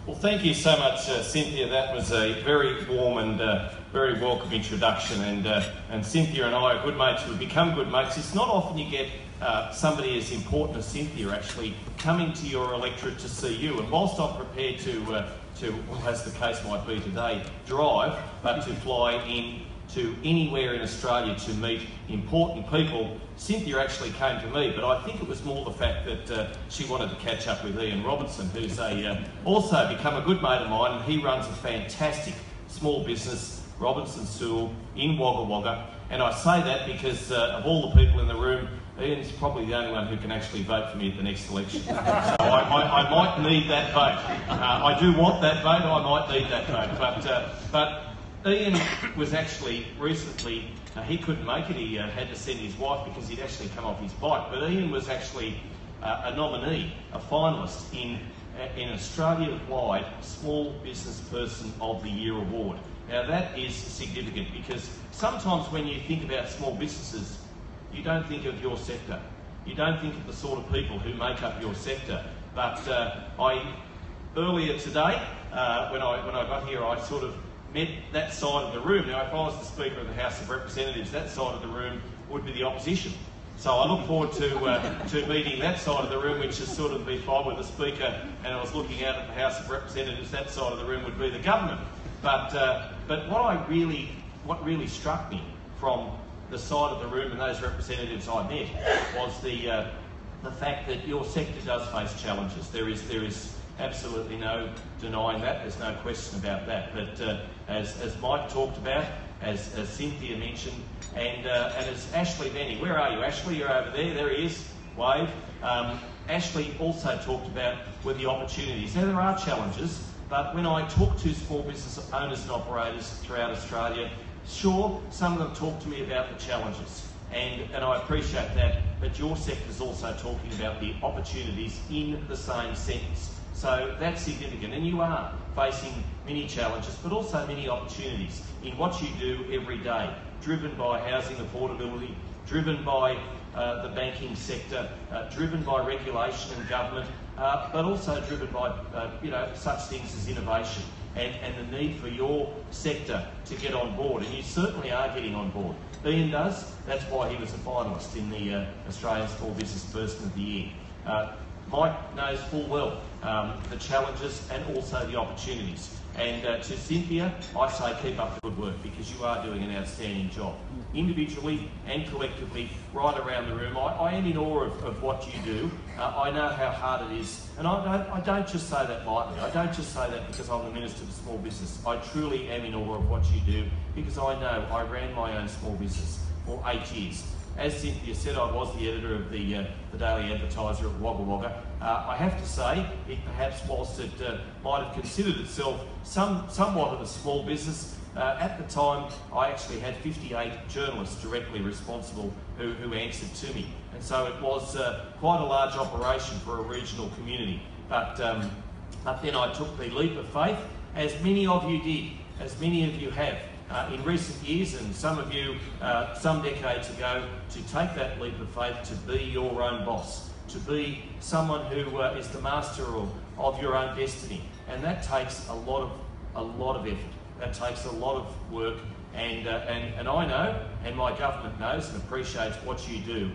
Well, thank you so much, Cynthia. That was a very warm and very welcome introduction. And Cynthia and I are good mates. We've become good mates. It's not often you get somebody as important as Cynthia actually coming to your electorate to see you. And whilst I'm prepared to, well, as the case might be today, drive, but to fly in to anywhere in Australia to meet important people, Cynthia actually came to me, but I think it was more the fact that she wanted to catch up with Ian Robertson, who's also become a good mate of mine, and he runs a fantastic small business, Robinson Sewell, in Wagga Wagga. And I say that because of all the people in the room, Ian's probably the only one who can actually vote for me at the next election. So I might need that vote. I do want that vote, I might need that vote. But Ian was actually recently, he couldn't make it, he had to send his wife because he'd actually come off his bike, but Ian was actually a nominee, a finalist in Australia-wide Small Business Person of the Year award. Now that is significant because sometimes when you think about small businesses, you don't think of your sector. You don't think of the sort of people who make up your sector. But earlier today, when I got here, I sort of met that side of the room. Now, if I was the Speaker of the House of Representatives, that side of the room would be the opposition. So I look forward to meeting that side of the room, which is sort of if I were the Speaker and I was looking out at the House of Representatives, that side of the room would be the government. But what really struck me from the side of the room and those representatives I met was the fact that your sector does face challenges. There is absolutely no denying that. There's no question about that. But as Mike talked about, as Cynthia mentioned, and as Ashley Benny, where are you, Ashley? You're over there. There he is. Wave. Ashley also talked about were the opportunities. Now there are challenges, but when I talk to small business owners and operators throughout Australia, sure, some of them talk to me about the challenges, and I appreciate that. But your sector is also talking about the opportunities in the same sentence. So that's significant, and you are facing many challenges, but also many opportunities in what you do every day, driven by housing affordability, driven by the banking sector, driven by regulation and government, but also driven by such things as innovation and the need for your sector to get on board, and you certainly are getting on board. Ian does. That's why he was a finalist in the Australian Small Business Person of the Year. Mike knows full well the challenges and also the opportunities. And to Cynthia, I say keep up the good work because you are doing an outstanding job. Individually and collectively, right around the room, I am in awe of what you do. I know how hard it is. And I don't just say that lightly. I don't just say that because I'm the Minister for Small Business. I truly am in awe of what you do because I know I ran my own small business for 8 years. As Cynthia said, I was the editor of the Daily Advertiser at Wagga Wagga. I have to say, it perhaps whilst it might have considered itself somewhat of a small business, at the time I actually had 58 journalists directly responsible who answered to me. And so it was quite a large operation for a regional community. But then I took the leap of faith, as many of you did, as many of you have. In recent years, and some of you some decades ago, to take that leap of faith to be your own boss, to be someone who is the master of your own destiny, and that takes a lot of effort. That takes a lot of work, and I know, and my government knows and appreciates what you do,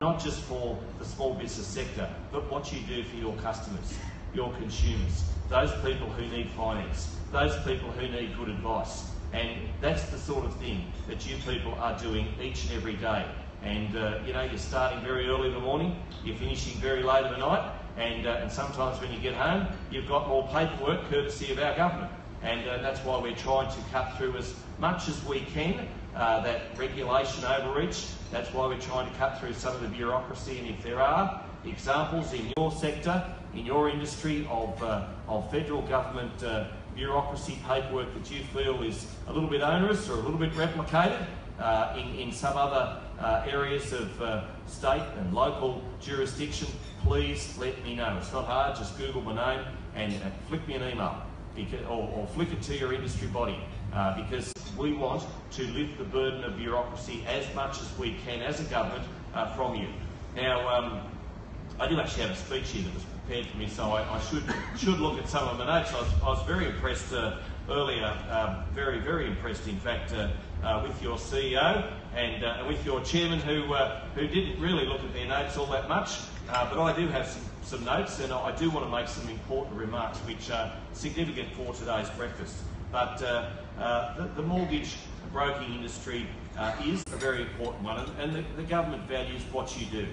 not just for the small business sector, but what you do for your customers, your consumers, those people who need finance, those people who need good advice. And that's the sort of thing that you people are doing each and every day. And you're starting very early in the morning, you're finishing very late at the night, and sometimes when you get home, you've got more paperwork courtesy of our government. And that's why we're trying to cut through as much as we can that regulation overreach. That's why we're trying to cut through some of the bureaucracy. And if there are examples in your sector, in your industry of federal government bureaucracy paperwork that you feel is a little bit onerous or a little bit replicated in some other areas of state and local jurisdiction, please let me know. It's not hard, just Google my name and flick me an email or flick it to your industry body because we want to lift the burden of bureaucracy as much as we can as a government from you. Now, I do actually have a speech here that was prepared for me, so I should look at some of my notes. I was very impressed earlier, very impressed, in fact, with your CEO and with your chairman, who didn't really look at their notes all that much. But I do have some notes, and I do want to make some important remarks which are significant for today's breakfast. But the mortgage broking industry is a very important one, and the government values what you do.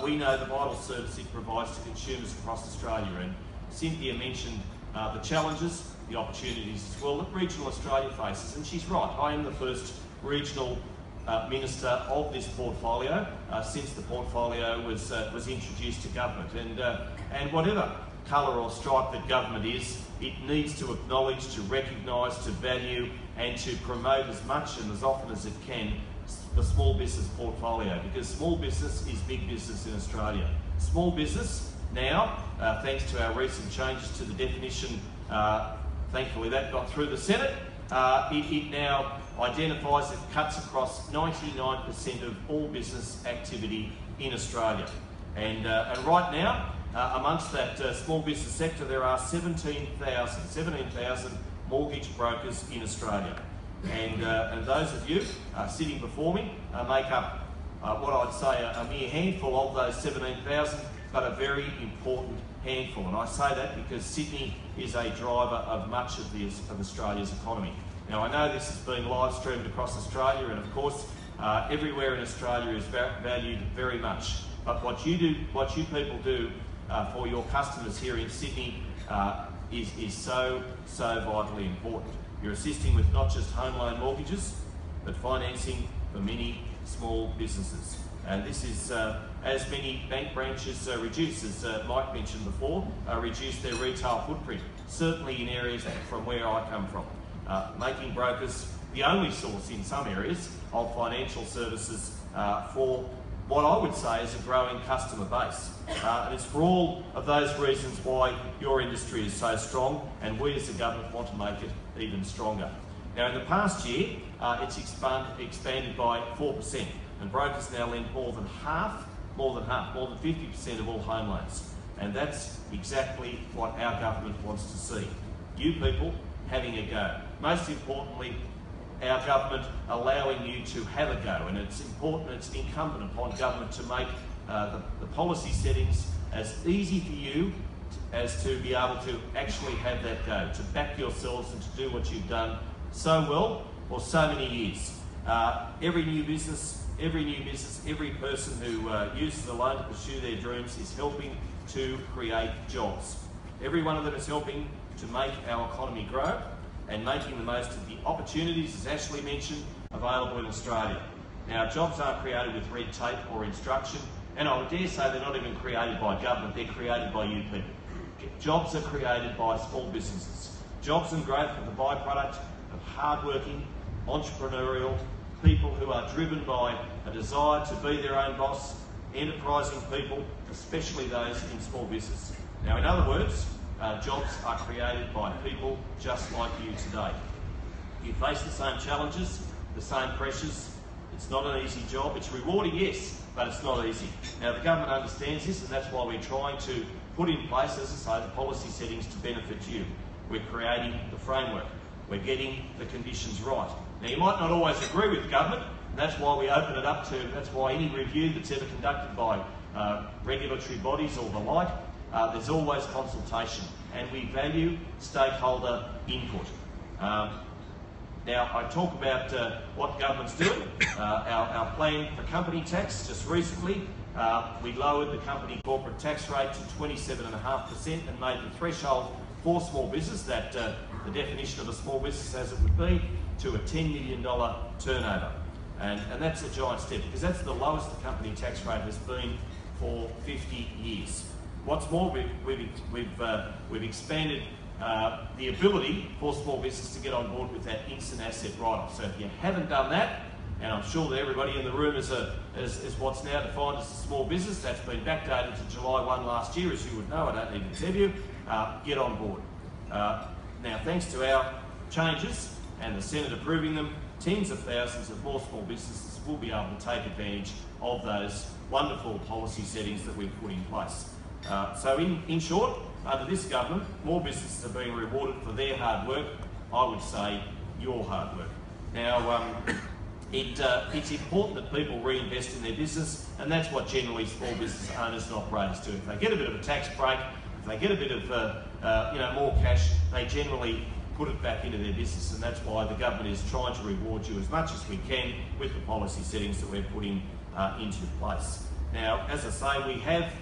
We know the vital service it provides to consumers across Australia, and Cynthia mentioned the challenges, the opportunities as well that regional Australia faces, and she's right. I am the first regional minister of this portfolio since the portfolio was introduced to government, and whatever colour or stripe that government is, it needs to acknowledge, to recognise, to value and to promote as much and as often as it can the small business portfolio, because small business is big business in Australia. Small business now, thanks to our recent changes to the definition, thankfully that got through the Senate, it now identifies, it cuts across 99% of all business activity in Australia. And right now, amongst that small business sector, there are 17,000 mortgage brokers in Australia. And those of you sitting before me make up what I'd say a mere handful of those 17,000, but a very important handful. And I say that because Sydney is a driver of much of Australia's economy. Now, I know this has been live streamed across Australia, and of course, everywhere in Australia is valued very much. But what you people do for your customers here in Sydney is so vitally important. You're assisting with not just home loan mortgages, but financing for many small businesses. And this is as many bank branches reduce, as Mike mentioned before, reduce their retail footprint, certainly in areas from where I come from, making brokers the only source in some areas of financial services for what I would say is a growing customer base. And it's for all of those reasons why your industry is so strong, and we as a government want to make it even stronger. Now, in the past year, it's expanded by 4%, and brokers now lend more than 50% of all home loans. And that's exactly what our government wants to see. You people having a go. Most importantly, our government allowing you to have a go, and it's important, it's incumbent upon government to make the policy settings as easy for you as to be able to actually have that go, to back yourselves and to do what you've done so well for so many years. Every new business, every person who uses a loan to pursue their dreams is helping to create jobs. Every one of them is helping to make our economy grow and making the most of the opportunities, as Ashley mentioned, available in Australia. Now, jobs aren't created with red tape or instruction, and I would dare say they're not even created by government, they're created by you people. Jobs are created by small businesses. Jobs and growth are the byproduct of hard-working, entrepreneurial people who are driven by a desire to be their own boss, enterprising people, especially those in small business. Now, in other words, jobs are created by people just like you today. You face the same challenges, the same pressures. It's not an easy job. It's rewarding, yes, but it's not easy. Now, the government understands this, and that's why we're trying to put in place, as I say, the policy settings to benefit you. We're creating the framework. We're getting the conditions right. Now, you might not always agree with government, and that's why we open it up to, that's why any review that's ever conducted by regulatory bodies or the like, there's always consultation, and we value stakeholder input. Now, I talk about what government's doing. Our plan for company tax, just recently, we lowered the company corporate tax rate to 27.5% and made the threshold for small business, that the definition of a small business as it would be, to a $10 million turnover. And that's a giant step, because that's the lowest the company tax rate has been for 50 years. What's more, we've expanded the ability for small business to get on board with that instant asset write-off. So if you haven't done that, and I'm sure that everybody in the room is what's now defined as a small business, that's been backdated to July 1 last year, as you would know, I don't need to tell you, get on board. Now, thanks to our changes and the Senate approving them, tens of thousands of more small businesses will be able to take advantage of those wonderful policy settings that we've put in place. So in short, under this government, more businesses are being rewarded for their hard work. I would say your hard work. Now, it's important that people reinvest in their business, and that's what generally small business owners and operators do. If they get a bit of a tax break, if they get a bit of more cash, they generally put it back into their business, and that's why the government is trying to reward you as much as we can with the policy settings that we're putting into place. Now, as I say, we have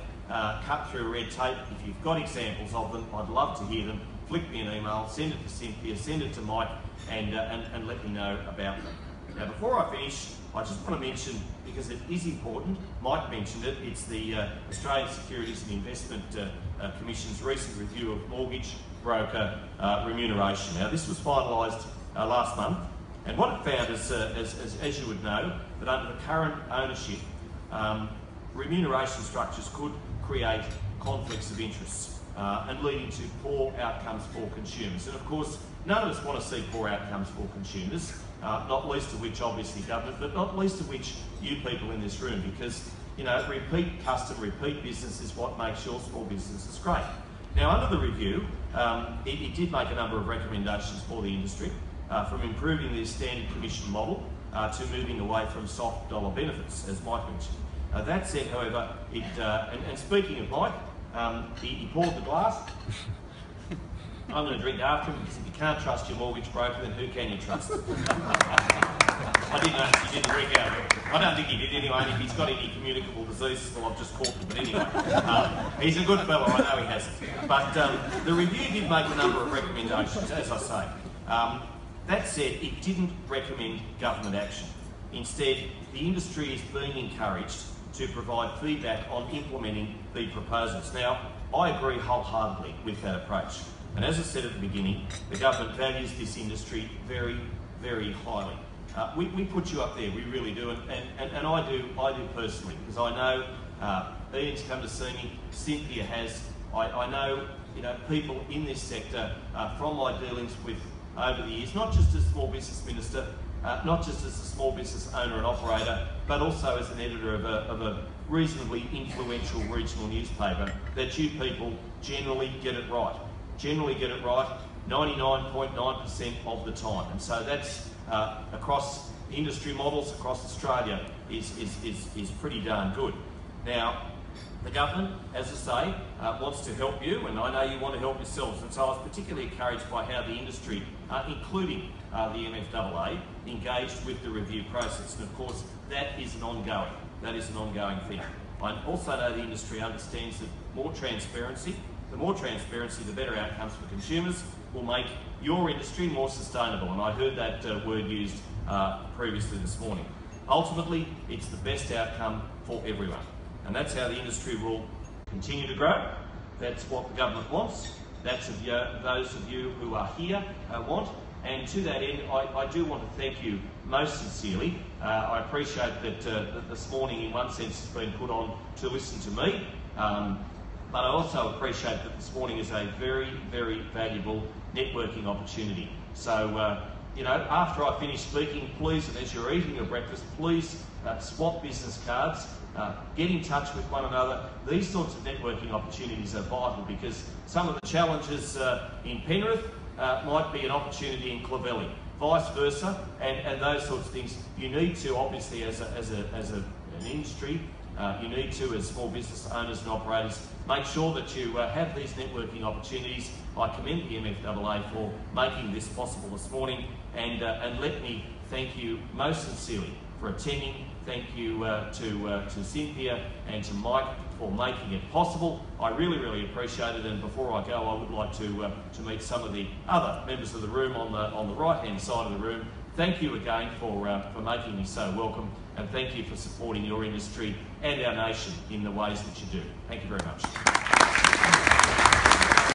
cut through red tape. If you've got examples of them, I'd love to hear them. Flick me an email, send it to Cynthia, send it to Mike, and let me know about them. Now, before I finish, I just want to mention, because it is important, Mike mentioned it, it's the Australian Securities and Investment Commission's recent review of mortgage broker remuneration. Now, this was finalised last month, and what it found is, as you would know, that under the current ownership, remuneration structures could create conflicts of interest and leading to poor outcomes for consumers. And of course, none of us want to see poor outcomes for consumers, not least of which obviously government, but not least of which you people in this room, because repeat custom, repeat business is what makes your small businesses great. Now, under the review, it did make a number of recommendations for the industry, from improving the standard commission model to moving away from soft dollar benefits, as Mike mentioned. That said, however, and speaking of Mike, he poured the glass. I'm going to drink after him, because if you can't trust your mortgage broker, then who can you trust? I didn't notice he didn't drink out of it. I don't think he did anyway, and if he's got any communicable diseases, well, I've just caught them. But anyway, he's a good fellow, I know he hasn't. But the review did make a number of recommendations, as I say. That said, it didn't recommend government action. Instead, the industry is being encouraged to provide feedback on implementing the proposals. Now, I agree wholeheartedly with that approach. And as I said at the beginning, the government values this industry very, very highly. We put you up there, we really do, and I do personally, because I know Ian's come to see me, Cynthia has. I know people in this sector from my dealings with over the years, not just as small business minister, not just as a small business owner and operator, but also as an editor of a reasonably influential regional newspaper, that you people generally get it right. Generally get it right 99.9% of the time. And so that's across industry models across Australia is pretty darn good. Now, the government, as I say, wants to help you, and I know you want to help yourselves. And so I was particularly encouraged by how the industry, including the MFAA, engaged with the review process. And of course, that is an ongoing thing. I also know the industry understands that the more transparency, the better outcomes for consumers will make your industry more sustainable. And I heard that word used previously this morning. Ultimately, it's the best outcome for everyone. And that's how the industry will continue to grow. That's what the government wants. That's those of you who are here want. And to that end, I do want to thank you most sincerely. I appreciate that this morning, in one sense, has been put on to listen to me. But I also appreciate that this morning is a very, very valuable networking opportunity. So, after I finish speaking, please, and as you're eating your breakfast, please swap business cards, get in touch with one another. These sorts of networking opportunities are vital, because some of the challenges in Penrith might be an opportunity in Clovelly, vice versa, and those sorts of things. You need to, obviously, as an industry, you need to, as small business owners and operators, make sure that you have these networking opportunities. I commend the MFAA for making this possible this morning, and let me thank you most sincerely for attending. Thank you to Cynthia and to Mike for making it possible. I really, really appreciate it. And before I go, I would like to meet some of the other members of the room on the right-hand side of the room. Thank you again for making me so welcome, and thank you for supporting your industry and our nation in the ways that you do. Thank you very much.